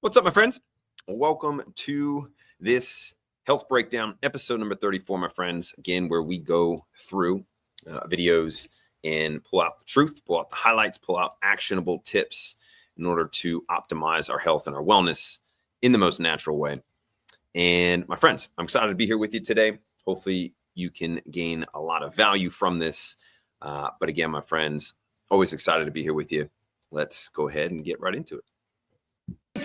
What's up, my friends? Welcome to this health breakdown, episode number 34, my friends. Again, where we go through videos and pull out the truth, pull out the highlights, pull out actionable tips in order to optimize our health and our wellness in the most natural way. And my friends, I'm excited to be here with you today. Hopefully you can gain a lot of value from this. But again, my friends, always excited to be here with you. Let's go ahead and get right into it.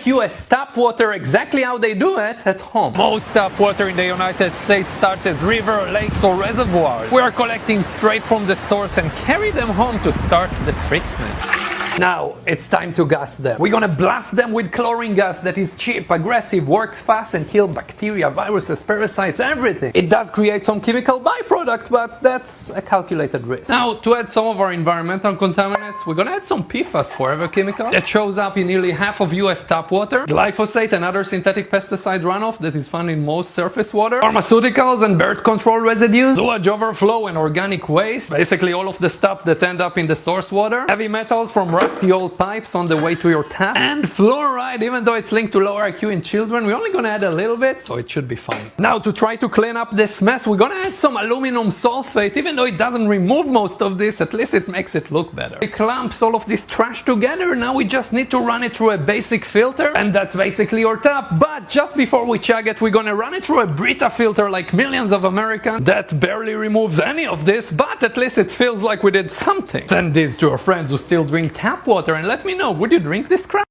US tap water exactly how they do it at home. Most tap water in the United States starts as river, lakes or reservoirs. We are collecting straight from the source and carry them home to start the treatment. Now it's time to gas them. We're gonna blast them with chlorine gas that is cheap, aggressive, works fast and kills bacteria, viruses, parasites, everything. It does create some chemical byproduct, but that's a calculated risk. Now to add some of our environmental contaminants, we're gonna add some PFAS, forever chemical, that shows up in nearly half of US tap water, glyphosate and other synthetic pesticide runoff that is found in most surface water, pharmaceuticals and birth control residues, sewage overflow and organic waste, basically all of the stuff that end up in the source water, heavy metals from rusty old pipes on the way to your tap, and fluoride. Even though it's linked to lower IQ in children, we're only gonna add a little bit, so it should be fine. Now to try to clean up this mess, we're gonna add some aluminum sulfate. Even though it doesn't remove most of this, at least it makes it look better. It clamps all of this trash together. Now we just need to run it through a basic filter, and that's basically your tap. But just before we chug it, we're gonna run it through a Brita filter like millions of Americans. That barely removes any of this, but at least it feels like we did something. Send this to your friends who still drink tap water and let me know, would you drink this crap?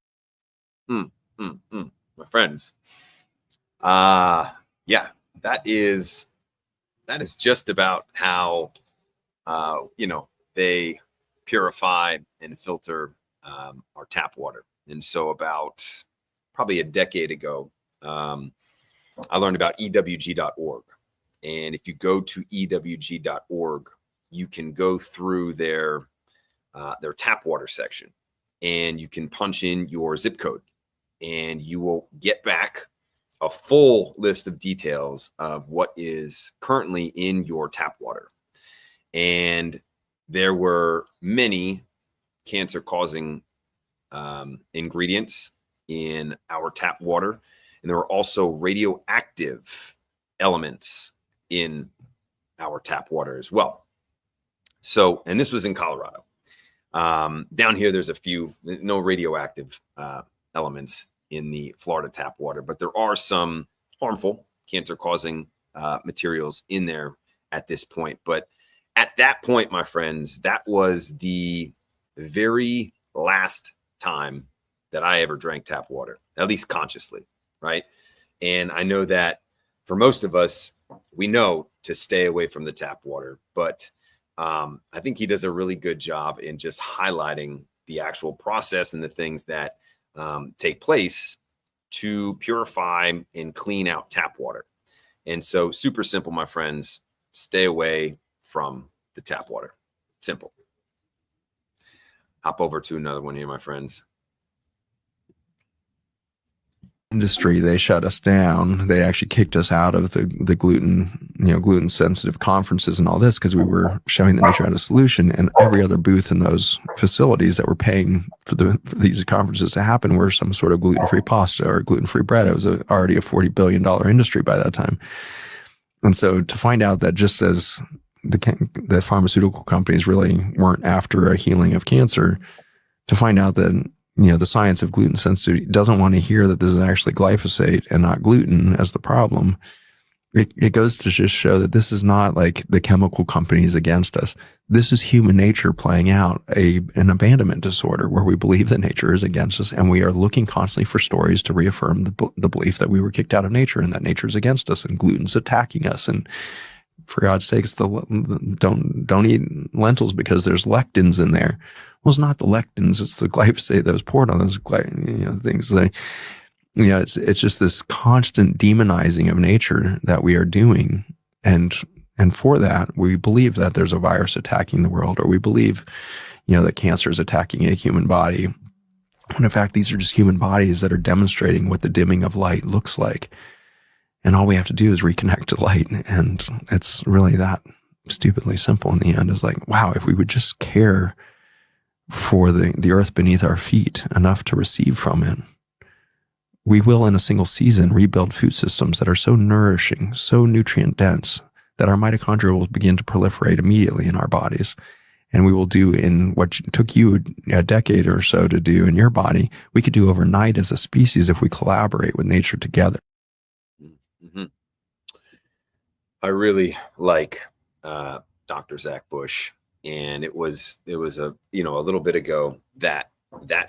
My friends. Yeah, that is just about how they purify and filter our tap water. And so about probably a decade ago, I learned about ewg.org. And if you go to ewg.org, you can go through their tap water section and you can punch in your zip code and you will get back a full list of details of what is currently in your tap water. And there were many cancer causing ingredients in our tap water. And there were also radioactive elements in our tap water as well. So, and this was in Colorado. Down here, there's a few, no radioactive elements in the Florida tap water, but there are some harmful cancer-causing materials in there at this point. But at that point, my friends, that was the very last time that I ever drank tap water, at least consciously, right? And I know that for most of us, we know to stay away from the tap water, but I think he does a really good job in just highlighting the actual process and the things that take place to purify and clean out tap water. And so super simple, my friends, stay away from the tap water. Simple. Hop over to another one here, my friends. Industry, they shut us down. They actually kicked us out of the gluten sensitive conferences and all this because we were showing the nature had a solution. And every other booth in those facilities that were paying for these conferences to happen were some sort of gluten-free pasta or gluten-free bread. It was already a $40 billion industry by that time. And so to find out that just as the pharmaceutical companies really weren't after a healing of cancer, to find out that the science of gluten sensitivity doesn't want to hear that this is actually glyphosate and not gluten as the problem. It goes to just show that this is not like the chemical companies against us. This is human nature playing out an abandonment disorder where we believe that nature is against us, and we are looking constantly for stories to reaffirm the belief that we were kicked out of nature and that nature is against us and gluten's attacking us. And for God's sakes, don't eat lentils because there's lectins in there. Well, it's not the lectins; it's the glyphosate that was poured on those things. It's just this constant demonizing of nature that we are doing, and for that we believe that there's a virus attacking the world, or we believe, that cancer is attacking a human body. When in fact, these are just human bodies that are demonstrating what the dimming of light looks like. And all we have to do is reconnect to light. And it's really that stupidly simple in the end. It's like, wow, if we would just care for the earth beneath our feet enough to receive from it, we will in a single season rebuild food systems that are so nourishing, so nutrient dense, that our mitochondria will begin to proliferate immediately in our bodies. And we will do in what took you a decade or so to do in your body, we could do overnight as a species if we collaborate with nature together. Mm-hmm. I really like Dr. Zach Bush, and it was a little bit ago that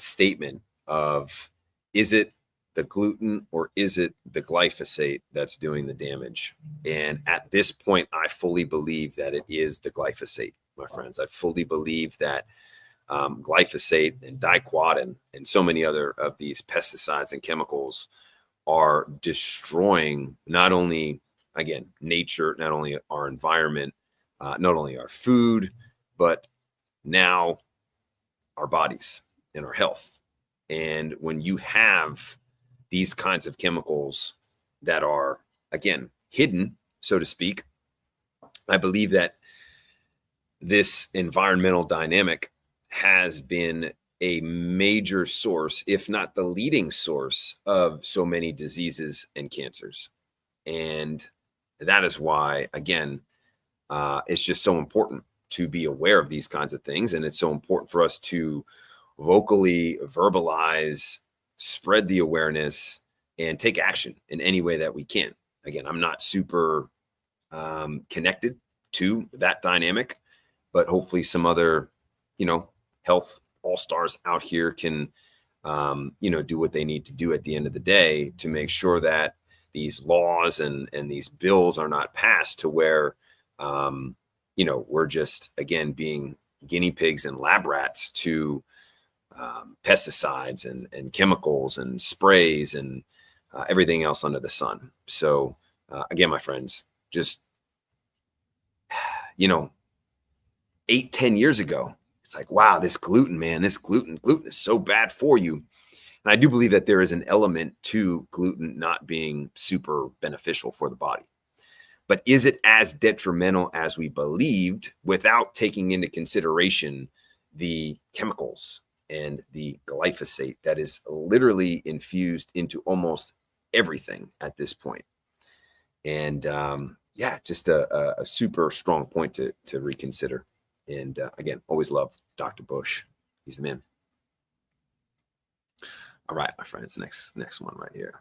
statement of, is it the gluten or is it the glyphosate that's doing the damage? And at this point, I fully believe that it is the glyphosate, my friends. I fully believe that glyphosate and diquat and so many other of these pesticides and chemicals are destroying not only, again, nature, not only our environment, not only our food, but now our bodies and our health. And when you have these kinds of chemicals that are, again, hidden, so to speak, I believe that this environmental dynamic has been a major source, if not the leading source, of so many diseases and cancers. And that is why, again, it's just so important to be aware of these kinds of things. And it's so important for us to vocally verbalize, spread the awareness, and take action in any way that we can. Again, I'm not super connected to that dynamic, but hopefully some other, health all-stars out here can, do what they need to do at the end of the day to make sure that these laws and these bills are not passed to where, we're just, again, being guinea pigs and lab rats to pesticides and chemicals and sprays and everything else under the sun. So again, my friends, just, 8-10 years ago, it's like, wow, this gluten, man, gluten is so bad for you. And I do believe that there is an element to gluten not being super beneficial for the body. But is it as detrimental as we believed without taking into consideration the chemicals and the glyphosate that is literally infused into almost everything at this point? And just a super strong point to reconsider. And again, always love Dr. Bush. He's the man. All right, my friends, next one right here.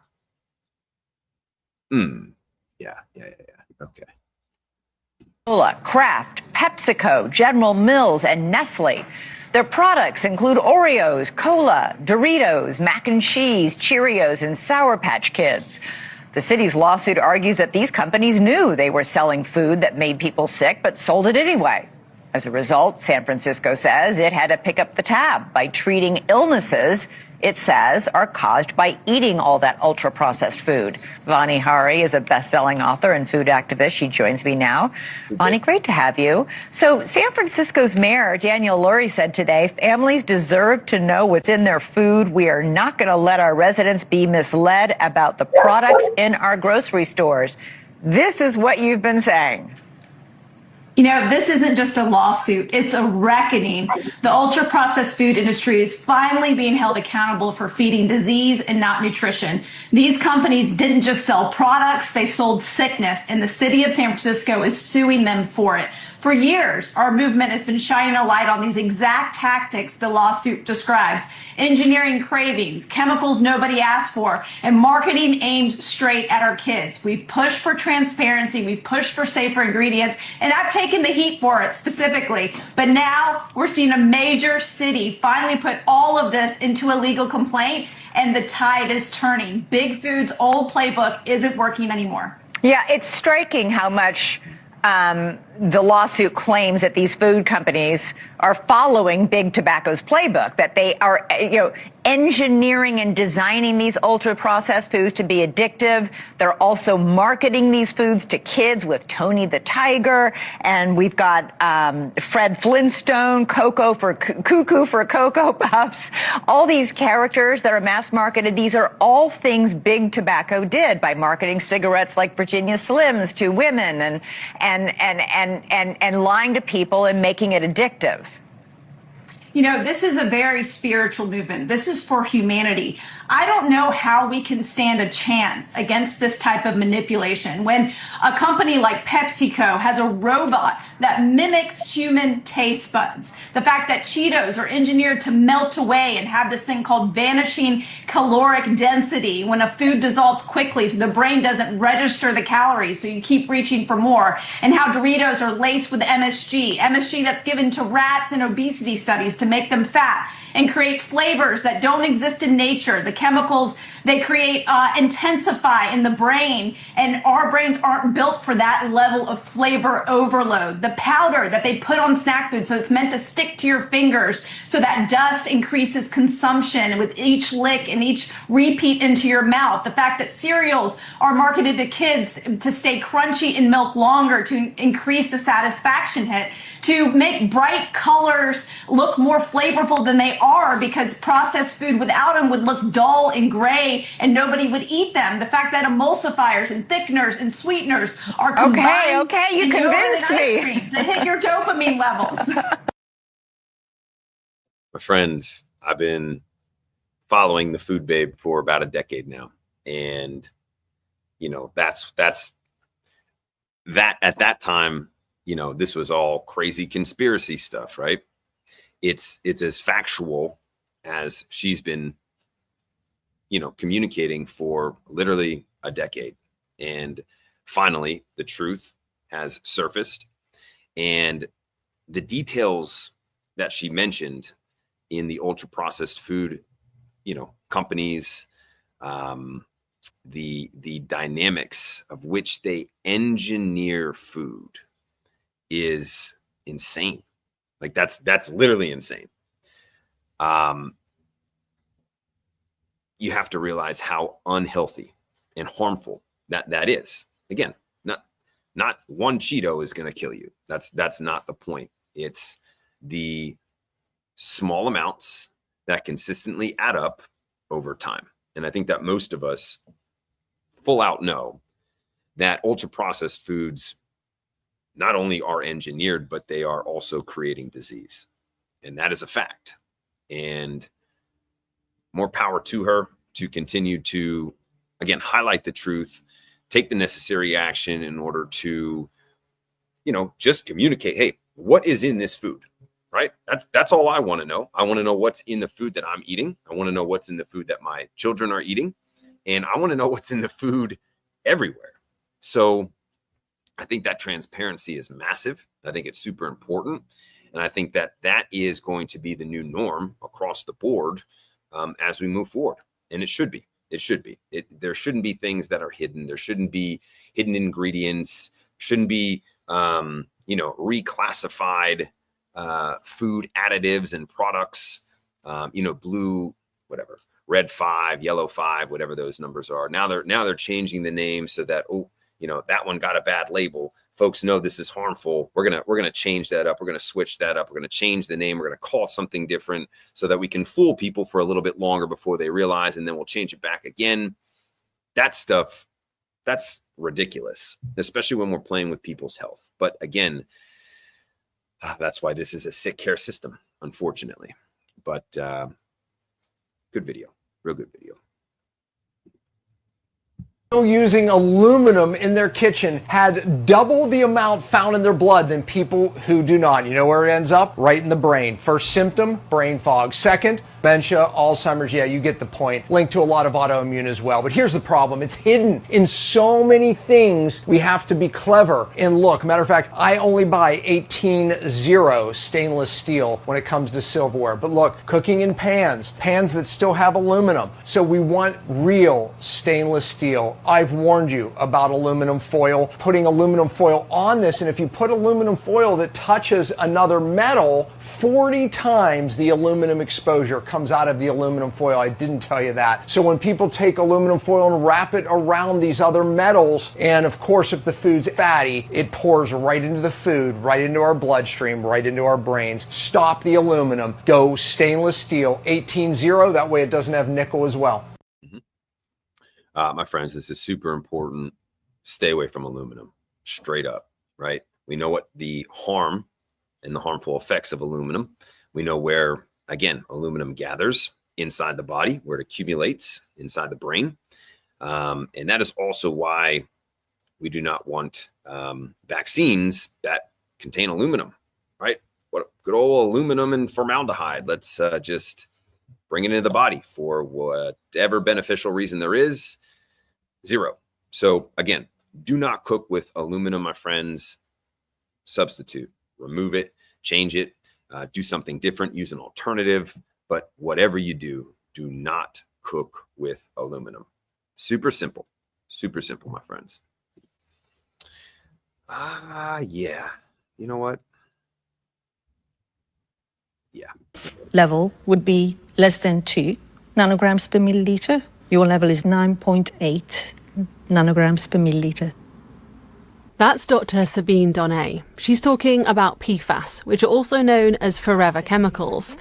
Yeah. Okay. Coca-Cola, Kraft, PepsiCo, General Mills, and Nestle. Their products include Oreos, Cola, Doritos, mac and cheese, Cheerios, and Sour Patch Kids. The city's lawsuit argues that these companies knew they were selling food that made people sick, but sold it anyway. As a result, San Francisco says it had to pick up the tab by treating illnesses it says are caused by eating all that ultra-processed food. Vani Hari is a best-selling author and food activist. She joins me now. Vani, great to have you. So San Francisco's mayor, Daniel Lurie, said today, families deserve to know what's in their food. We are not going to let our residents be misled about the products in our grocery stores. This is what you've been saying. This isn't just a lawsuit, it's a reckoning. The ultra-processed food industry is finally being held accountable for feeding disease and not nutrition. These companies didn't just sell products, they sold sickness, and the city of San Francisco is suing them for it. For years, our movement has been shining a light on these exact tactics the lawsuit describes. Engineering cravings, chemicals nobody asked for, and marketing aimed straight at our kids. We've pushed for transparency, we've pushed for safer ingredients, and I've taken the heat for it specifically. But now we're seeing a major city finally put all of this into a legal complaint, and the tide is turning. Big Food's old playbook isn't working anymore. Yeah, it's striking how much the lawsuit claims that these food companies are following Big Tobacco's playbook, that they are, engineering and designing these ultra-processed foods to be addictive. They're also marketing these foods to kids with Tony the Tiger, and we've got Fred Flintstone, Cuckoo for Cocoa Puffs. All these characters that are mass marketed, these are all things Big Tobacco did by marketing cigarettes like Virginia Slims to women and lying to people and making it addictive. You know, this is a very spiritual movement. This is for humanity. I don't know how we can stand a chance against this type of manipulation when a company like PepsiCo has a robot that mimics human taste buds. The fact that Cheetos are engineered to melt away and have this thing called vanishing caloric density when a food dissolves quickly so the brain doesn't register the calories, so you keep reaching for more. And how Doritos are laced with MSG that's given to rats in obesity studies to make them fat, and create flavors that don't exist in nature. The chemicals they create intensify in the brain, and our brains aren't built for that level of flavor overload. The powder that they put on snack food, so it's meant to stick to your fingers, so that dust increases consumption with each lick and each repeat into your mouth. The fact that cereals are marketed to kids to stay crunchy in milk longer, to increase the satisfaction hit, to make bright colors look more flavorful than they are, because processed food without them would look dull and gray and nobody would eat them. The fact that emulsifiers and thickeners and sweeteners are combined Okay, you in yogurt and convinced ice me. cream to hit your dopamine levels. My friends, I've been following the Food Babe for about a decade now. And, you know, that's that at that time, you know, this was all crazy conspiracy stuff, right? It's as factual as she's been, you know, communicating for literally a decade. And finally, the truth has surfaced. And the details that she mentioned in the ultra processed food, you know, companies, the dynamics of which they engineer food is insane. Like that's literally insane. You have to realize how unhealthy and harmful that is. Again, not one Cheeto is going to kill you. That's not the point. It's the small amounts that consistently add up over time. And I think that most of us full out know that ultra processed foods not only are engineered, but they are also creating disease. And that is a fact. And more power to her to continue to, again, highlight the truth, take the necessary action in order to, you know, just communicate, hey, what is in this food, right? That's all I want to know. I want to know what's in the food that I'm eating. I want to know what's in the food that my children are eating. And I want to know what's in the food everywhere. So I think that transparency is massive. I think it's super important. And I think that is going to be the new norm across the board as we move forward. And it should be. It should be. There shouldn't be things that are hidden. There shouldn't be hidden ingredients. Shouldn't be, you know, reclassified food additives and products. You know, blue, whatever, red 5, yellow 5, whatever those numbers are. Now they're changing the name so that, oh, you know, that one got a bad label. Folks know this is harmful. We're gonna change that up. We're gonna switch that up. We're gonna change the name. We're gonna call it something different so that we can fool people for a little bit longer before they realize, and then we'll change it back again. That stuff, that's ridiculous, especially when we're playing with people's health. But again, that's why this is a sick care system, unfortunately. But good video, real good video. Using aluminum in their kitchen had double the amount found in their blood than people who do not. You know where it ends up? Right in the brain. First symptom, brain fog. Second, dementia, Alzheimer's. Yeah, you get the point. Linked to a lot of autoimmune as well. But here's the problem. It's hidden in so many things. We have to be clever and look. Matter of fact, I only buy 18-0 stainless steel when it comes to silverware. But look, cooking in pans that still have aluminum. So we want real stainless steel. I've warned you about aluminum foil, putting aluminum foil on this. And if you put aluminum foil that touches another metal, 40 times the aluminum exposure comes out of the aluminum foil. I didn't tell you that. So when people take aluminum foil and wrap it around these other metals, and of course, if the food's fatty, it pours right into the food, right into our bloodstream, right into our brains. Stop the aluminum. Go stainless steel, 18-0. That way it doesn't have nickel as well. My friends, this is super important. Stay away from aluminum, straight up, right? We know what the harm and the harmful effects of aluminum. We know where, again, aluminum gathers inside the body, where it accumulates inside the brain. And that is also why we do not want vaccines that contain aluminum, right? What good old aluminum and formaldehyde. Let's just bring it into the body for whatever beneficial reason there is. Zero. So again, do not cook with aluminum, my friends. Substitute, remove it, change it, do something different, use an alternative. But whatever you do, do not cook with aluminum. Super simple, my friends. Yeah. You know what? Yeah. Level would be less than 2 nanograms per milliliter. Your level is 9.8 nanograms per milliliter. That's Dr. Sabine Donnet. She's talking about PFAS, which are also known as forever chemicals.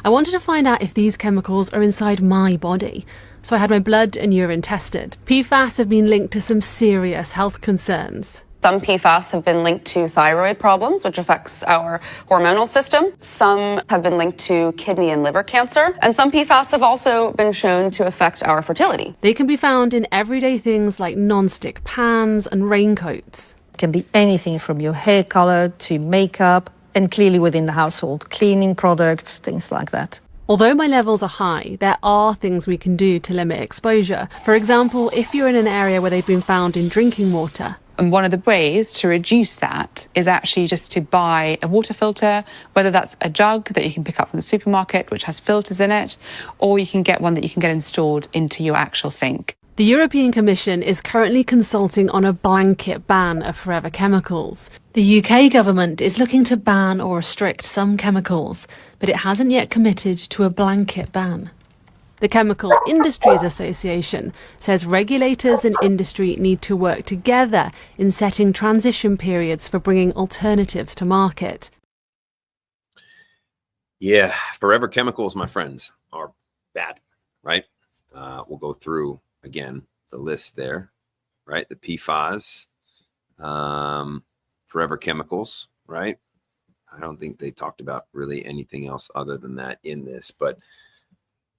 I wanted to find out if these chemicals are inside my body, so I had my blood and urine tested. PFAS have been linked to some serious health concerns. Some PFAS have been linked to thyroid problems, which affects our hormonal system. Some have been linked to kidney and liver cancer. And some PFAS have also been shown to affect our fertility. They can be found in everyday things like non-stick pans and raincoats. It can be anything from your hair color to makeup, and clearly within the household, cleaning products, things like that. Although my levels are high, there are things we can do to limit exposure. For example, if you're in an area where they've been found in drinking water. And one of the ways to reduce that is actually just to buy a water filter, whether that's a jug that you can pick up from the supermarket, which has filters in it, or you can get one that you can get installed into your actual sink. The European Commission is currently consulting on a blanket ban of forever chemicals. The UK government is looking to ban or restrict some chemicals, but it hasn't yet committed to a blanket ban. The Chemical Industries Association says regulators and industry need to work together in setting transition periods for bringing alternatives to market. Yeah, forever chemicals, my friends, are bad, right? We'll go through, again, the list there, right? The PFAS, forever chemicals, right? I don't think they talked about really anything else other than that in this, but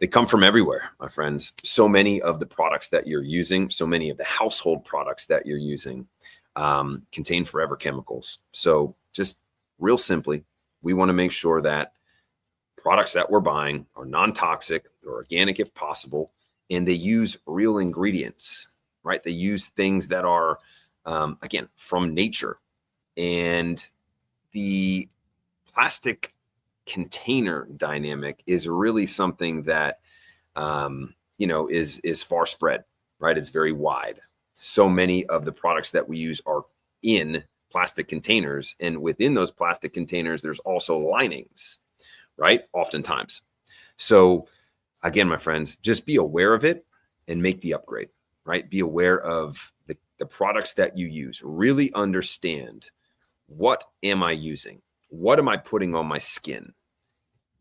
they come from everywhere, my friends. So many of the products that you're using, so many of the household products that you're using contain forever chemicals. So just real simply, we want to make sure that products that we're buying are non-toxic or organic if possible, and they use real ingredients, right? They use things that are, again, from nature. And the plastic container dynamic is really something that is far spread, right? It's very wide. So many of the products that we use are in plastic containers, and within those plastic containers there's also linings, right? Oftentimes. So again, my friends, just be aware of it and make the upgrade, right? Be aware of the products that you use. Really understand, what am I using? What am I putting on my skin?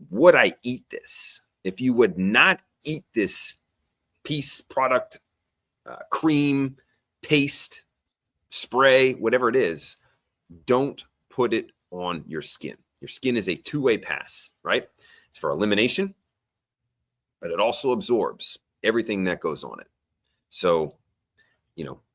Would I eat this? If you would not eat this piece, product, cream, paste, spray, whatever it is, don't put it on your skin. Your skin is a two-way pass, right? It's for elimination, but it also absorbs everything that goes on it. So,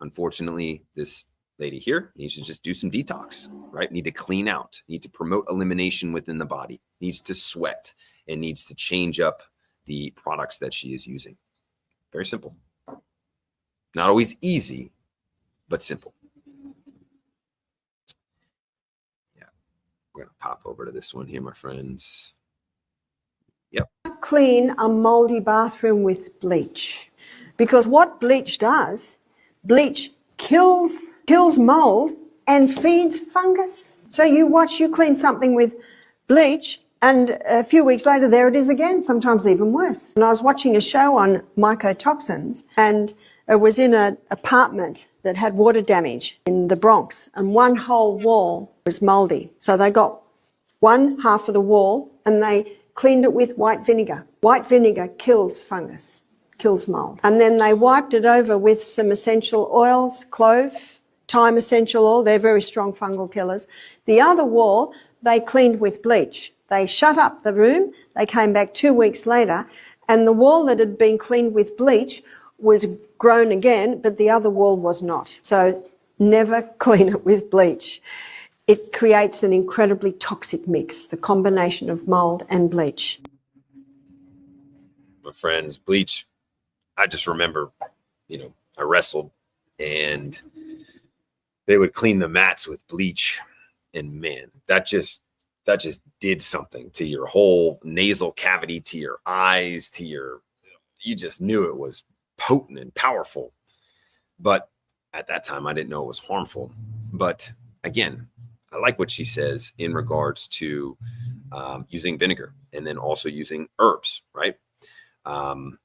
unfortunately, this lady here needs to just do some detox, right? Need to clean out, need to promote elimination within the body, needs to sweat, and needs to change up the products that she is using. Very simple. Not always easy, but simple. Yeah, we're going to pop over to this one here, my friends. Yep. Clean a moldy bathroom with bleach, because what bleach does, bleach kills mold and feeds fungus. So you clean something with bleach, and a few weeks later, there it is again, sometimes even worse. And I was watching a show on mycotoxins, and it was in an apartment that had water damage in the Bronx, and one whole wall was moldy. So they got one half of the wall and they cleaned it with white vinegar. White vinegar kills fungus, kills mold. And then they wiped it over with some essential oils, clove, thyme essential oil. They're very strong fungal killers. The other wall, they cleaned with bleach. They shut up the room. They came back 2 weeks later, and the wall that had been cleaned with bleach was grown again, but the other wall was not. So never clean it with bleach. It creates an incredibly toxic mix, the combination of mold and bleach. My friends, bleach, I just remember, I wrestled and they would clean the mats with bleach, and man, that just did something to your whole nasal cavity, to your eyes, you just knew it was potent and powerful. But at that time, I didn't know it was harmful. But again, I like what she says in regards to using vinegar and then also using herbs, right? Don't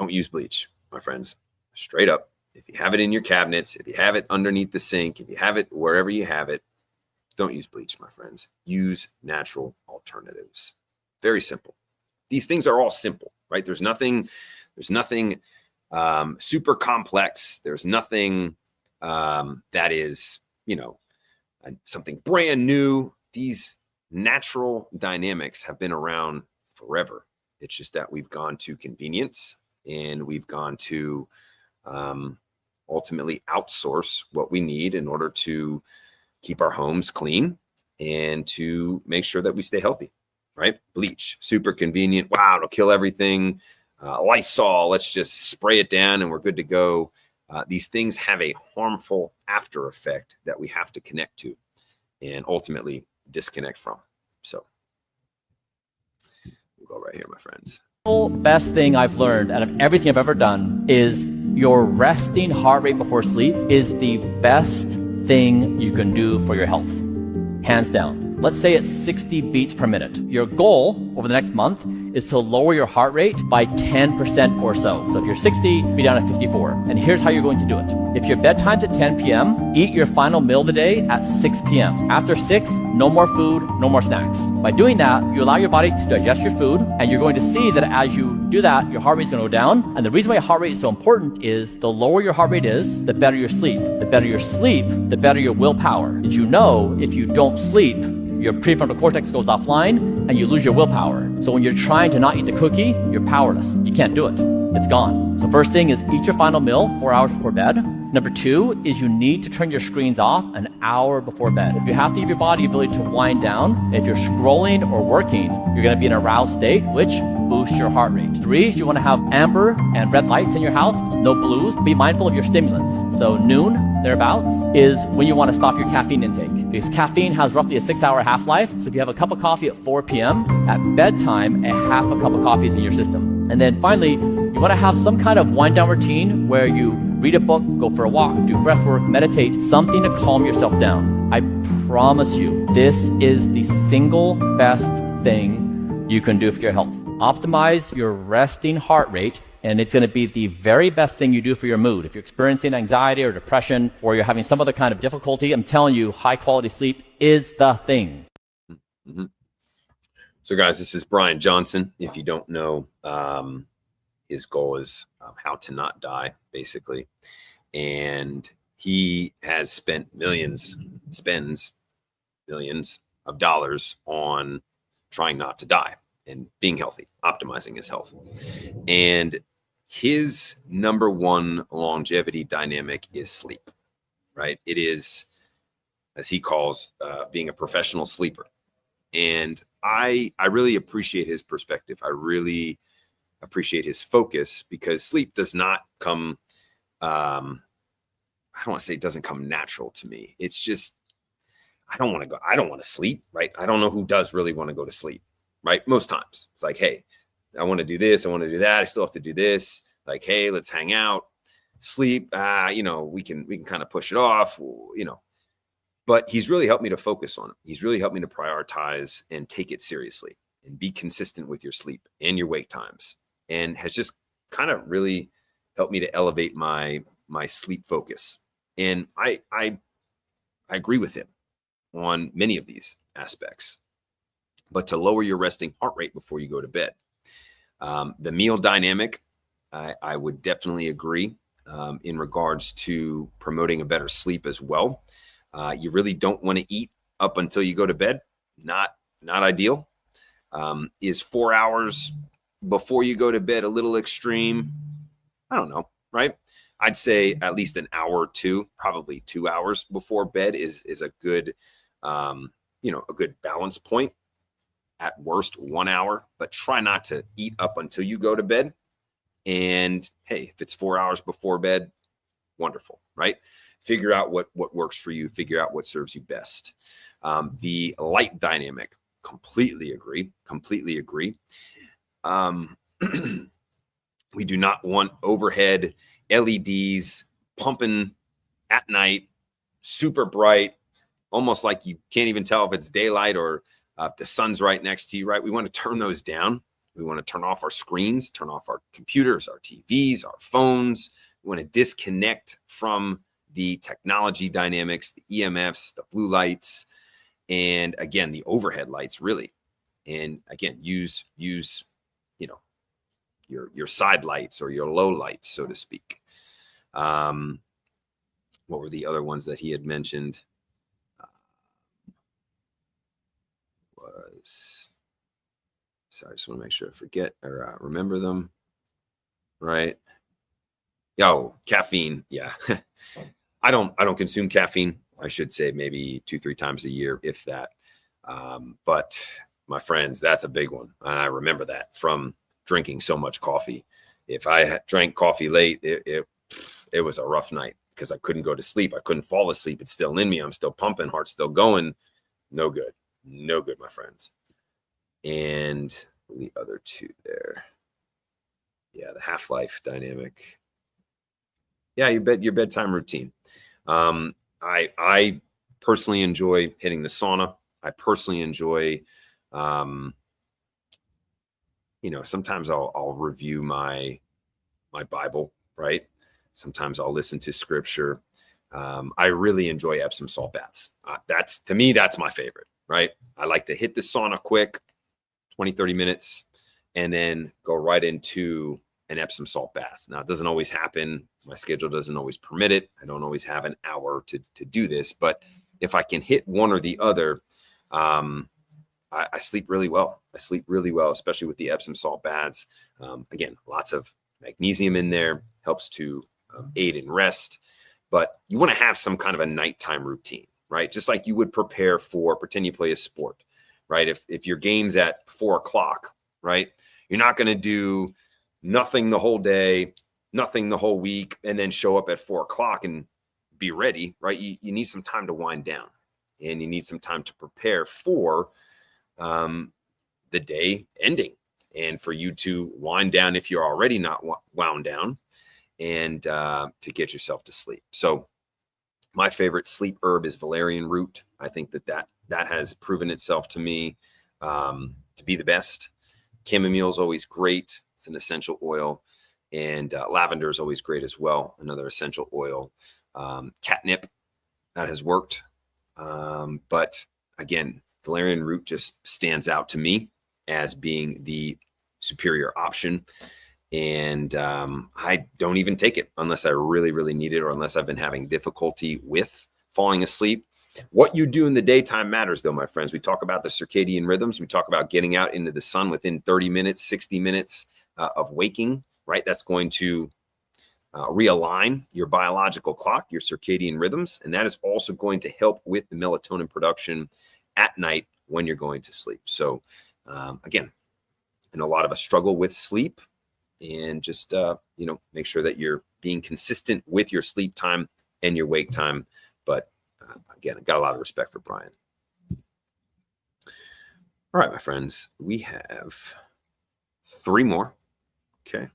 use bleach, my friends. Straight up. If you have it in your cabinets, if you have it underneath the sink, if you have it wherever you have it, don't use bleach, my friends. Use natural alternatives. Very simple. These things are all simple, right? There's nothing super complex. There's nothing that is, something brand new. These natural dynamics have been around forever. It's just that we've gone to convenience and we've gone to ultimately outsource what we need in order to keep our homes clean and to make sure that we stay healthy, right? Bleach, super convenient. Wow, it'll kill everything. Lysol, let's just spray it down and we're good to go. These things have a harmful after effect that we have to connect to and ultimately disconnect from. So we'll go right here, my friends. The best thing I've learned out of everything I've ever done is your resting heart rate before sleep is the best thing you can do for your health, hands down. Let's say it's 60 beats per minute. Your goal over the next month is to lower your heart rate by 10% or so. So if you're 60, be down at 54. And here's how you're going to do it. If your bedtime's at 10 p.m., eat your final meal of the day at 6 p.m. After 6, no more food, no more snacks. By doing that, you allow your body to digest your food, and you're going to see that as you do that, your heart rate's going to go down. And the reason why your heart rate is so important is the lower your heart rate is, the better your sleep. The better your sleep, the better your willpower. Did you know if you don't sleep, your prefrontal cortex goes offline and you lose your willpower. So when you're trying to not eat the cookie, you're powerless. You can't do it. It's gone. So first thing is eat your final meal 4 hours before bed. Number 2 is you need to turn your screens off an hour before bed. You have to give your body the ability to wind down. If you're scrolling or working, you're going to be in a aroused state, which boosts your heart rate. 3 is you want to have amber and red lights in your house, no blues. Be mindful of your stimulants. So noon, thereabouts, is when you want to stop your caffeine intake. Because caffeine has roughly a 6-hour half-life. So if you have a cup of coffee at 4 p.m., at bedtime, a half a cup of coffee is in your system. And then finally, you want to have some kind of wind-down routine where you read a book, go for a walk, do breath work, meditate, something to calm yourself down. I promise you, this is the single best thing you can do for your health. Optimize your resting heart rate, and it's going to be the very best thing you do for your mood. If you're experiencing anxiety or depression, or you're having some other kind of difficulty, I'm telling you, high-quality sleep is the thing. Mm-hmm. So guys, this is Brian Johnson. If you don't know, his goal is how to not die, basically. And he has spends millions of dollars on trying not to die and being healthy, optimizing his health. And his number one longevity dynamic is sleep, right? It is, as he calls, being a professional sleeper. And I really appreciate his perspective. I really appreciate his focus, because sleep does not come, I don't want to say it doesn't come natural to me. It's just, I don't want to sleep, right? I don't know who does really want to go to sleep, right? Most times it's like, hey, I want to do this. I want to do that. I still have to do this. Like, hey, let's hang out, sleep. We can kind of push it off, but he's really helped me to focus on it. He's really helped me to prioritize and take it seriously and be consistent with your sleep and your wake times, and has just kind of really helped me to elevate my sleep focus. And I agree with him on many of these aspects. But to lower your resting heart rate before you go to bed, the meal dynamic, I would definitely agree in regards to promoting a better sleep as well. You really don't want to eat up until you go to bed, not ideal. Is 4 hours before you go to bed a little extreme? I don't know, right? I'd say at least an hour or two, probably 2 hours before bed is a good, a good balance point. At worst, 1 hour, but try not to eat up until you go to bed. And hey, if it's 4 hours before bed, wonderful, right? Figure out what works for you. Figure out what serves you best. The light dynamic, completely agree. We do not want overhead LEDs pumping at night, super bright, almost like you can't even tell if it's daylight or the sun's right next to you, right? We want to turn those down. We want to turn off our screens, turn off our computers, our TVs, our phones. We want to disconnect from the technology dynamics, the EMFs, the blue lights, and again, the overhead lights, really. And again, use your side lights or your low lights, so to speak. What were the other ones that he had mentioned? Sorry, I just want to make sure I forget or remember them. Right. Oh, caffeine. Yeah. I don't consume caffeine. I should say maybe 2-3 times a year, if that. But my friends, that's a big one. And I remember that from drinking so much coffee. If I drank coffee late, it was a rough night because I couldn't go to sleep. I couldn't fall asleep. It's still in me. I'm still pumping, heart's still going. No good, my friends. And the other two there. Yeah, the half-life dynamic. Yeah, your bedtime routine. I personally enjoy hitting the sauna. I personally enjoy, sometimes I'll review my Bible, right? Sometimes I'll listen to scripture. I really enjoy Epsom salt baths. To me, that's my favorite, right? I like to hit the sauna quick, 20-30 minutes, and then go right into an Epsom salt bath. Now, it doesn't always happen. My schedule doesn't always permit it. I don't always have an hour to do this, but if I can hit one or the other, I sleep really well. Especially with the Epsom salt baths. Again, lots of magnesium in there, helps to aid in rest, but you want to have some kind of a nighttime routine, right? Just like you would prepare for, pretend you play a sport, right? If your game's at 4:00, right? You're not going to do nothing the whole day, nothing the whole week, and then show up at 4:00 and be ready, right? You need some time to wind down, and you need some time to prepare for the day ending, and for you to wind down if you're already not wound down, and to get yourself to sleep. So my favorite sleep herb is valerian root. I think that has proven itself to me to be the best. Chamomile is always great. It's an essential oil. And lavender is always great as well, another essential oil. Catnip, that has worked. But again, valerian root just stands out to me as being the superior option. And I don't even take it unless I really, really need it, or unless I've been having difficulty with falling asleep. What you do in the daytime matters, though, my friends. We talk about the circadian rhythms. We talk about getting out into the sun within 30 minutes, 60 minutes of waking, right? That's going to realign your biological clock, your circadian rhythms. And that is also going to help with the melatonin production at night when you're going to sleep. So again, and a lot of us struggle with sleep, and just, make sure that you're being consistent with your sleep time and your wake time. But again, I got a lot of respect for Brian. All right, my friends, we have 3 more. Okay.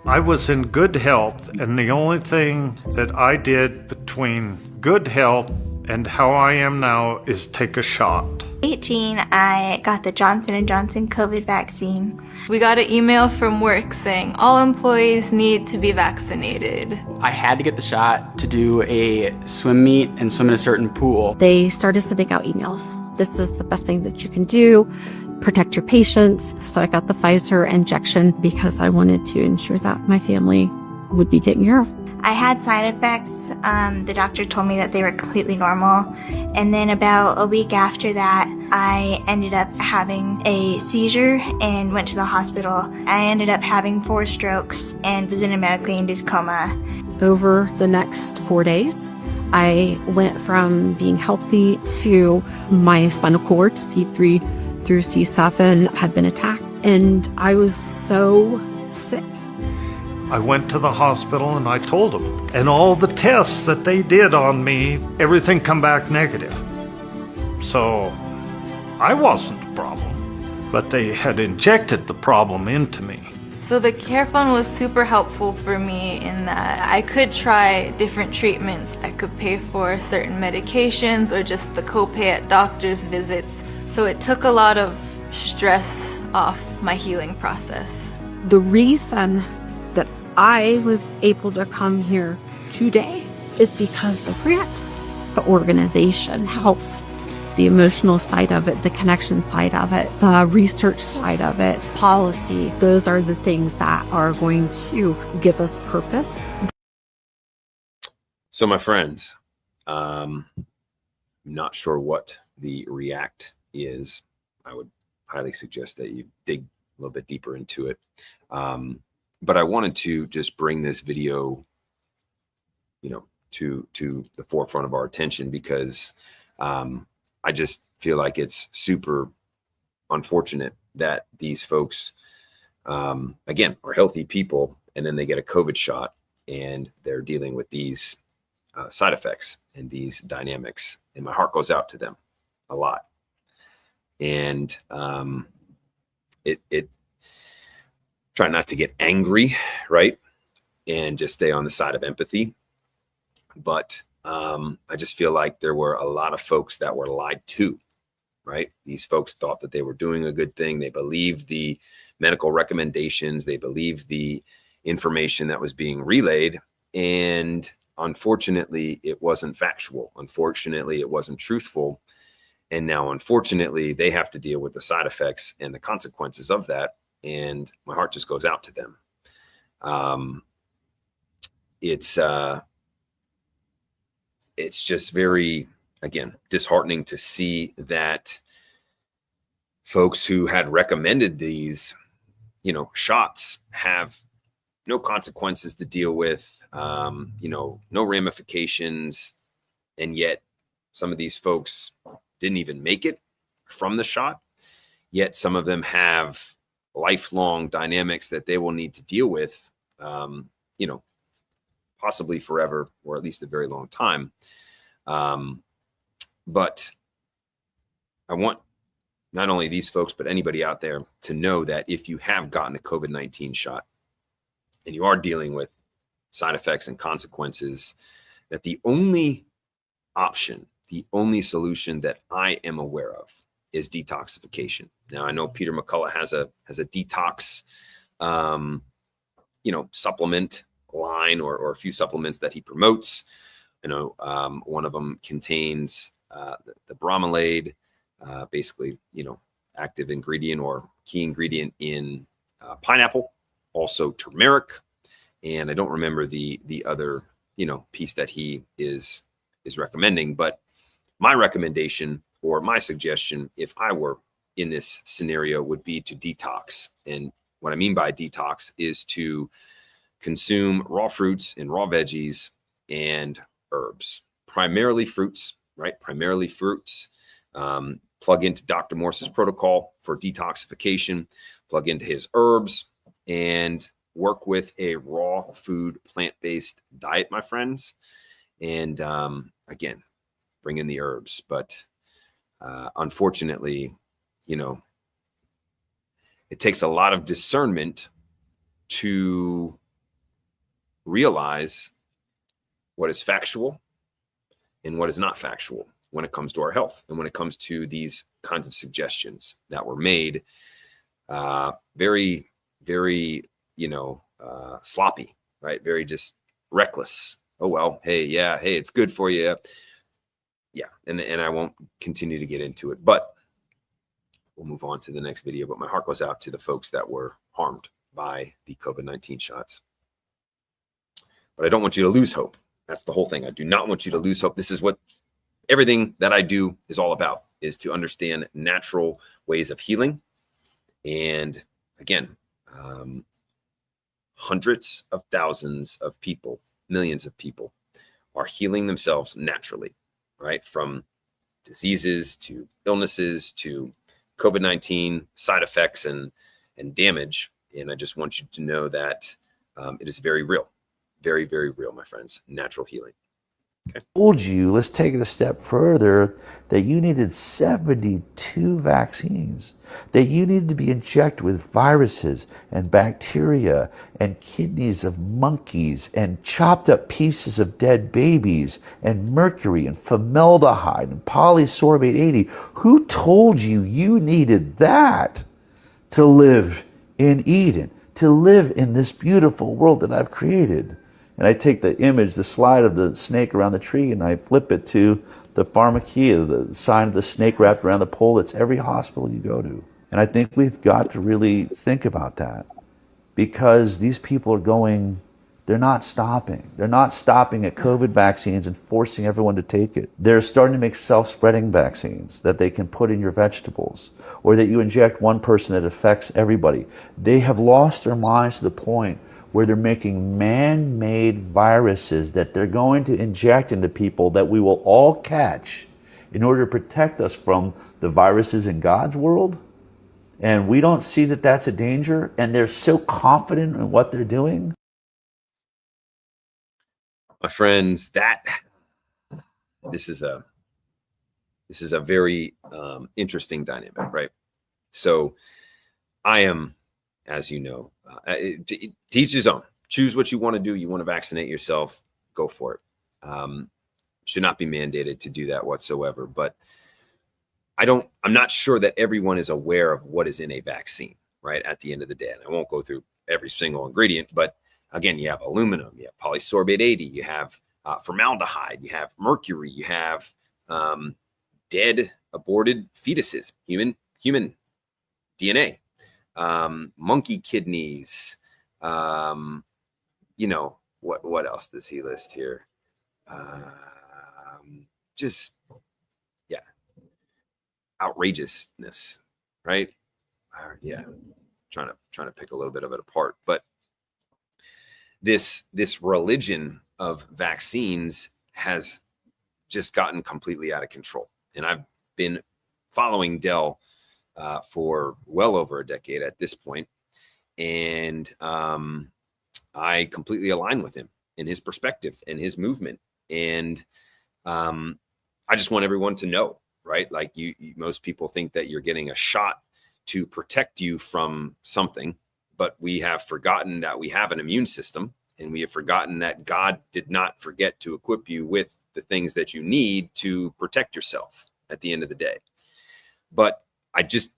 I was in good health, and the only thing that I did between good health and how I am now is take a shot. 18, I got the Johnson & Johnson COVID vaccine. We got an email from work saying all employees need to be vaccinated. I had to get the shot to do a swim meet and swim in a certain pool. They started sending out emails. This is the best thing that you can do. Protect your patients. So I got the Pfizer injection because I wanted to ensure that my family would be taken care of. I had side effects. The doctor told me that they were completely normal. And then about a week after that, I ended up having a seizure and went to the hospital. I ended up having 4 strokes and was in a medically induced coma. Over the next 4 days, I went from being healthy to my spinal cord, C3 through C7, had been attacked. And I was so sick. I went to the hospital and I told them. And all the tests that they did on me, everything come back negative. So I wasn't the problem, but they had injected the problem into me. So the Care Fund was super helpful for me in that I could try different treatments. I could pay for certain medications or just the copay at doctor's visits. So it took a lot of stress off my healing process. The reason that I was able to come here today is because of REACT. The organization helps the emotional side of it, the connection side of it, the research side of it, policy. Those are the things that are going to give us purpose. So my friends, I'm not sure what the REACT is. I would highly suggest that you dig a little bit deeper into it. But I wanted to just bring this video, to the forefront of our attention because I just feel like it's super unfortunate that these folks, again, are healthy people, and then they get a COVID shot and they're dealing with these side effects and these dynamics. And my heart goes out to them a lot. And it try not to get angry, right? And just stay on the side of empathy. But I just feel like there were a lot of folks that were lied to, right? These folks thought that they were doing a good thing. They believed the medical recommendations. They believed the information that was being relayed. And unfortunately, it wasn't factual. Unfortunately, it wasn't truthful. And now, unfortunately, they have to deal with the side effects and the consequences of that. And my heart just goes out to them. It's just very, again, disheartening to see that folks who had recommended these, shots have no consequences to deal with, no ramifications. And yet some of these folks didn't even make it from the shot. Yet some of them have lifelong dynamics that they will need to deal with, possibly forever, or at least a very long time. But I want not only these folks, but anybody out there to know that if you have gotten a COVID-19 shot and you are dealing with side effects and consequences, that the only option, the only solution that I am aware of is detoxification. Now, I know Peter McCullough has a detox, supplement line or a few supplements that he promotes. I know one of them contains the bromelade, basically, active ingredient or key ingredient in pineapple, also turmeric. And I don't remember the other, piece that he is recommending, but my recommendation or my suggestion, if I were in this scenario, would be to detox. And what I mean by detox is to consume raw fruits and raw veggies and herbs, primarily fruits, right? Primarily fruits. Plug into Dr. Morse's protocol for detoxification, plug into his herbs, and work with a raw food, plant-based diet, my friends. And again, bring in the herbs. But unfortunately, it takes a lot of discernment to realize what is factual and what is not factual when it comes to our health and when it comes to these kinds of suggestions that were made. Very, very, sloppy, right? Very just reckless. Oh, well, hey, it's good for you. Yeah. And I won't continue to get into it, but we'll move on to the next video. But my heart goes out to the folks that were harmed by the COVID-19 shots. but I don't want you to lose hope. That's the whole thing. I do not want you to lose hope. This is what everything that I do is all about, is to understand natural ways of healing. And again, hundreds of thousands of people, millions of people are healing themselves naturally, right? From diseases to illnesses to COVID-19 side effects and damage. And I just want you to know that it is very real, very, very real, my friends, natural healing. Okay. Told you, let's take it a step further, that you needed 72 vaccines, that you needed to be injected with viruses and bacteria and kidneys of monkeys and chopped up pieces of dead babies and mercury and formaldehyde and polysorbate 80. Who told you you needed that to live in Eden, to live in this beautiful world that I've created? And I take the image, the slide of the snake around the tree, and I flip it to the pharmakia, the sign of the snake wrapped around the pole. That's every hospital you go to. And I think we've got to really think about that, because these people are going, they're not stopping. They're not stopping at COVID vaccines and forcing everyone to take it. They're starting to make self-spreading vaccines that they can put in your vegetables, or that you inject one person that affects everybody. They have lost their minds to the point where they're making man-made viruses that they're going to inject into people that we will all catch in order to protect us from the viruses in God's world. And we don't see that that's a danger, and they're so confident in what they're doing. My friends, this is a very interesting dynamic, right? So I am, as you know, to each his own. Choose what you want to do. You want to vaccinate yourself, go for it. Should not be mandated to do that whatsoever. But I'm not sure that everyone is aware of what is in a vaccine, right? At the end of the day, and I won't go through every single ingredient, but again, you have aluminum, you have polysorbate 80, you have formaldehyde, you have mercury, you have dead aborted fetuses, human DNA. Monkey kidneys, what else does he list here? Outrageousness, right? Trying to pick a little bit of it apart, but this religion of vaccines has just gotten completely out of control. And I've been following Dell for well over a decade at this point. And I completely align with him in his perspective and his movement. And I just want everyone to know, right? Like most people think that you're getting a shot to protect you from something, but we have forgotten that we have an immune system, and we have forgotten that God did not forget to equip you with the things that you need to protect yourself at the end of the day. But I just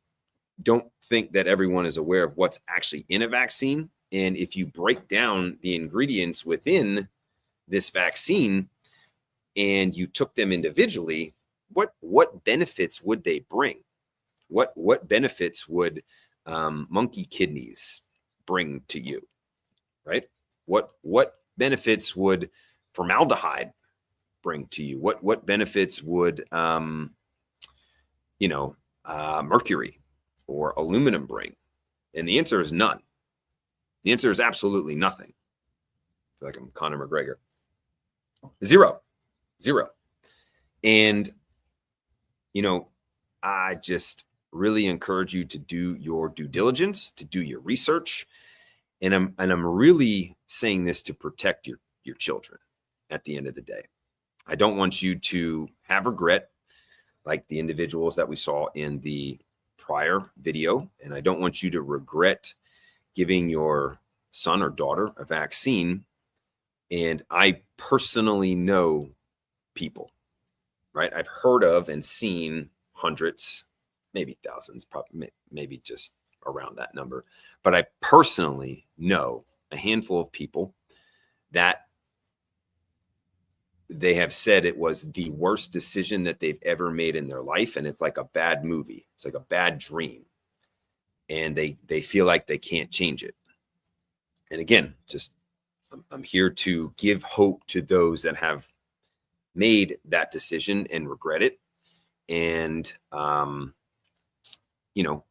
don't think that everyone is aware of what's actually in a vaccine. And if you break down the ingredients within this vaccine and you took them individually, what benefits would they bring? What benefits would monkey kidneys bring to you, right? What benefits would formaldehyde bring to you? What benefits would mercury or aluminum bring? And the answer is none. The answer is absolutely nothing. I feel like I'm Conor McGregor. Zero. And I just really encourage you to do your due diligence, to do your research. And I'm really saying this to protect your children at the end of the day. I don't want you to have regret like the individuals that we saw in the prior video. And I don't want you to regret giving your son or daughter a vaccine. And I personally know people, right? I've heard of and seen hundreds, maybe thousands, probably maybe just around that number. But I personally know a handful of people that they have said it was the worst decision that they've ever made in their life. And it's like a bad movie. It's like a bad dream. And they feel like they can't change it. And again, just I'm here to give hope to those that have made that decision and regret it. And, you know,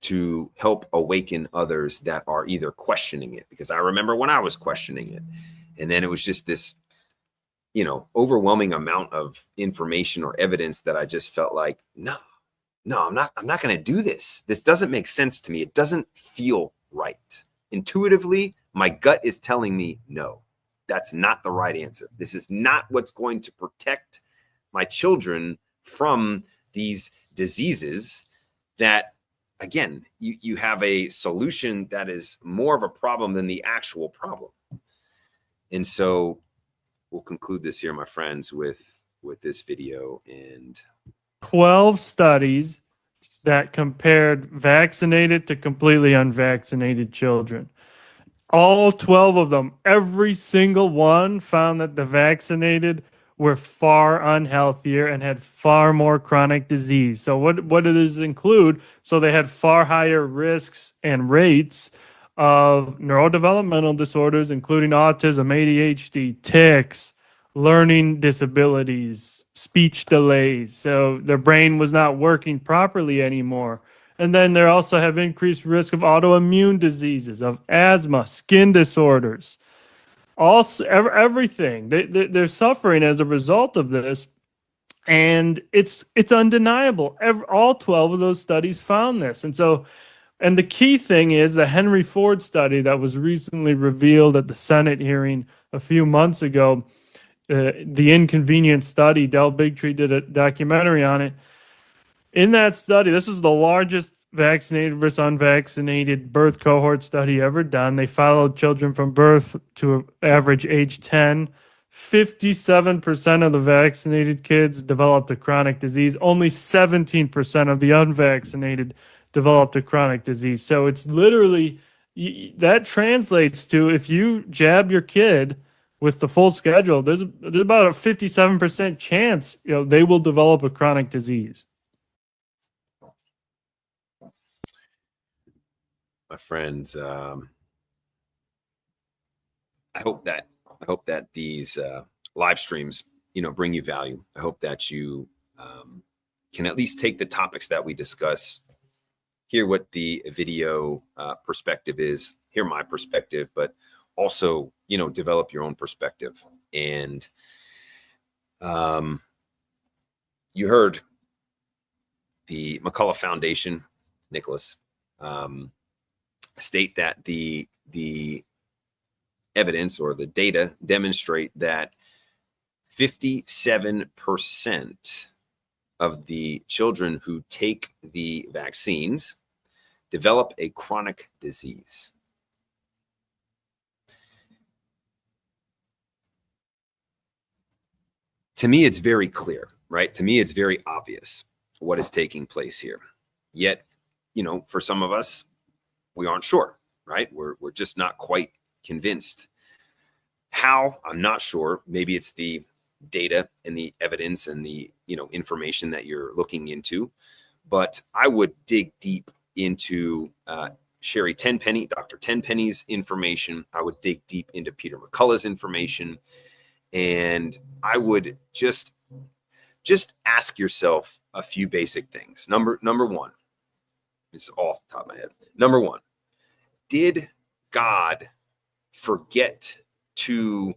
to help awaken others that are either questioning it, because I remember when I was questioning it, and then it was just this, you know, overwhelming amount of information or evidence that I just felt like, no, I'm not going to do this. This doesn't make sense to me. It doesn't feel right. Intuitively, my gut is telling me, no, that's not the right answer. This is not what's going to protect my children from these diseases that, again, you have a solution that is more of a problem than the actual problem. And so we'll conclude this here, my friends, with this video. And 12 studies that compared vaccinated to completely unvaccinated children. All 12 of them, every single one found that the vaccinated were far unhealthier and had far more chronic disease. So what does this include? So they had far higher risks and rates of neurodevelopmental disorders, including autism, ADHD, tics, learning disabilities, speech delays. So their brain was not working properly anymore. And then they also have increased risk of autoimmune diseases, of asthma, skin disorders, everything. They're suffering as a result of this. And it's undeniable. All 12 of those studies found this. And so, and the key thing is the Henry Ford study that was recently revealed at the Senate hearing a few months ago, the Inconvenient Study. Del Bigtree did a documentary on it. In that study, this was the largest vaccinated versus unvaccinated birth cohort study ever done. They followed children from birth to average age 10. 57% of the vaccinated kids developed a chronic disease. Only 17% of the unvaccinated developed a chronic disease. So it's literally, that translates to, if you jab your kid with the full schedule, there's about a 57% chance, they will develop a chronic disease. my friends, I hope that these live streams, bring you value. I hope that you can at least take the topics that we discuss, hear what the video perspective is, hear my perspective, but also, develop your own perspective. And you heard the McCullough Foundation, Nicholas, state that the evidence or the data demonstrate that 57% of the children who take the vaccines develop a chronic disease. To me, it's very clear, right? To me, it's very obvious what is taking place here. Yet, for some of us, we aren't sure, right? We're just not quite convinced. How? I'm not sure. Maybe it's the data and the evidence and the information that you're looking into. But I would dig deep into Sherry Tenpenny, Dr. Tenpenny's information. I would dig deep into Peter McCullough's information. And I would just ask yourself a few basic things. Number one, this is off the top of my head. Number one, did God forget to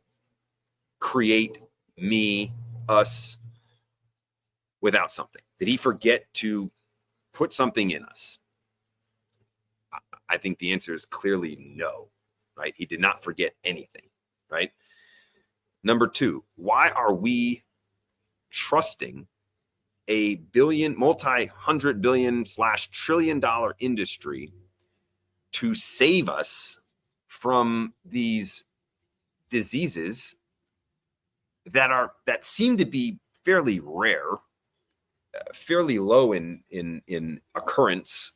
create me, us, without something? Did he forget to put something in us? I think the answer is clearly no, right? He did not forget anything, right? Number two, why are we trusting a multi-hundred billion / trillion-dollar industry to save us from these diseases that seem to be fairly rare, fairly low in occurrence,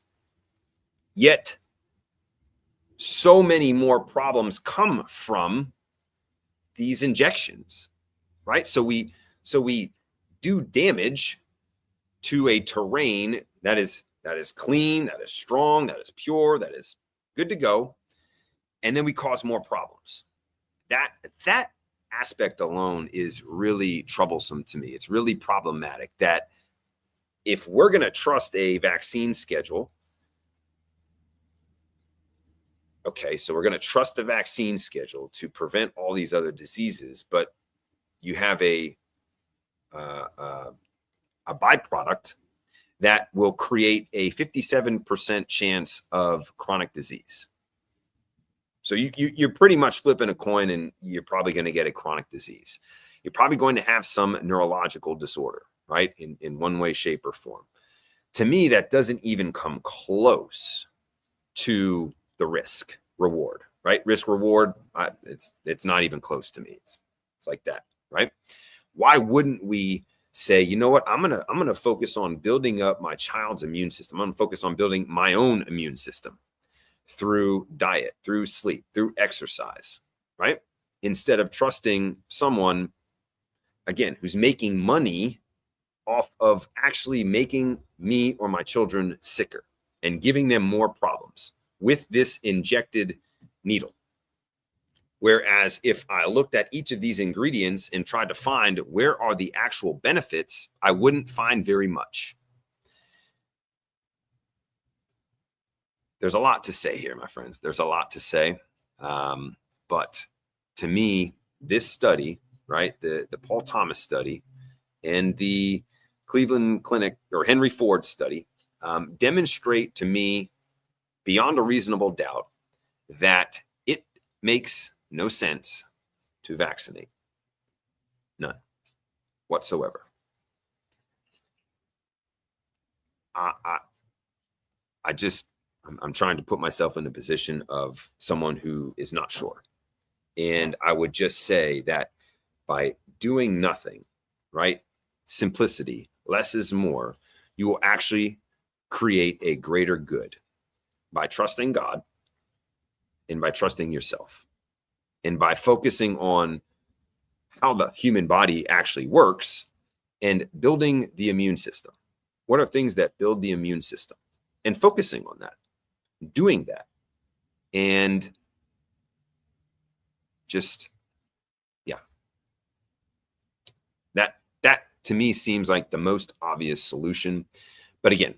yet so many more problems come from these injections, right? So we do damage to a terrain that is clean, that is strong, that is pure, that is good to go. and then we cause more problems. That aspect alone is really troublesome to me. It's really problematic that if we're going to trust a vaccine schedule, okay, so we're going to trust the vaccine schedule to prevent all these other diseases, but you have a byproduct that will create a 57% chance of chronic disease. So you're pretty much flipping a coin, and you're probably going to get a chronic disease. You're probably going to have some neurological disorder, right? In one way, shape, or form. To me, that doesn't even come close to the risk reward, right? Risk reward, it's not even close to me. It's like that, right? Why wouldn't we say, you know what, I'm gonna focus on building up my child's immune system. I'm gonna focus on building my own immune system through diet, through sleep, through exercise, right? Instead of trusting someone, again, who's making money off of actually making me or my children sicker and giving them more problems with this injected needle. Whereas if I looked at each of these ingredients and tried to find where are the actual benefits, I wouldn't find very much. There's a lot to say here, my friends. There's a lot to say. But to me, this study, right, the Paul Thomas study and the Cleveland Clinic or Henry Ford study demonstrate to me beyond a reasonable doubt that it makes no sense to vaccinate. None whatsoever. I'm trying to put myself in the position of someone who is not sure. And I would just say that by doing nothing, right? Simplicity, less is more, you will actually create a greater good by trusting God and by trusting yourself and by focusing on how the human body actually works and building the immune system. What are things that build the immune system? And focusing on that, doing that, and just, yeah, that to me seems like the most obvious solution. But again,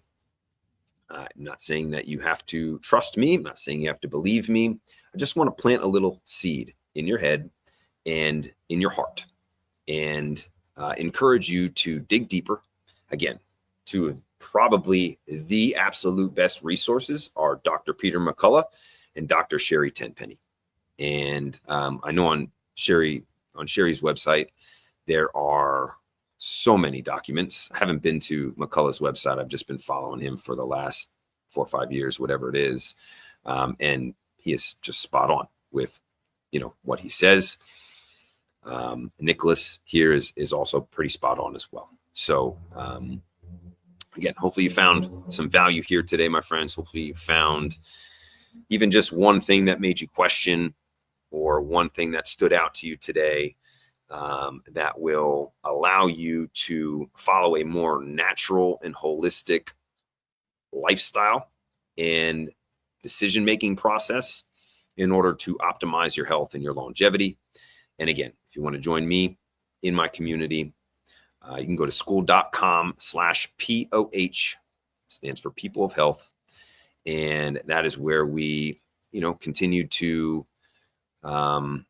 I'm not saying that you have to trust me. I'm not saying you have to believe me. I just want to plant a little seed in your head and in your heart and encourage you to dig deeper. Again, to probably the absolute best resources are Dr. Peter McCullough and Dr. Sherry Tenpenny. And I know on Sherry's website, there are so many documents. I haven't been to McCullough's website. I've just been following him for the last 4 or 5 years, whatever it is. And he is just spot on with, what he says. Nicholas here is also pretty spot on as well. So, again, hopefully you found some value here today, my friends. Hopefully you found even just one thing that made you question or one thing that stood out to you today that will allow you to follow a more natural and holistic lifestyle and decision-making process in order to optimize your health and your longevity. And again, if you want to join me in my community, you can go to school.com/POH, stands for People of Health. And that is where we, continue to learn,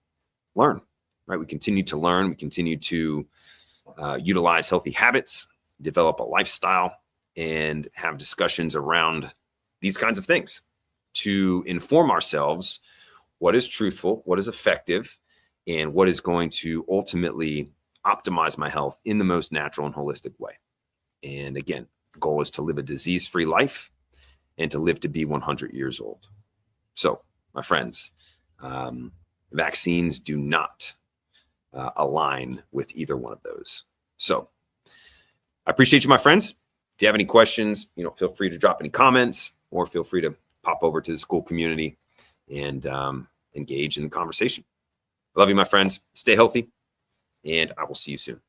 right? We continue to learn. We continue to utilize healthy habits, develop a lifestyle, and have discussions around these kinds of things to inform ourselves what is truthful, what is effective, and what is going to ultimately optimize my health in the most natural and holistic way. And again, the goal is to live a disease-free life and to live to be 100 years old. So, my friends, vaccines do not align with either one of those. So, I appreciate you, my friends. If you have any questions, feel free to drop any comments or feel free to pop over to the school community and engage in the conversation. I love you, my friends. Stay healthy, and I will see you soon.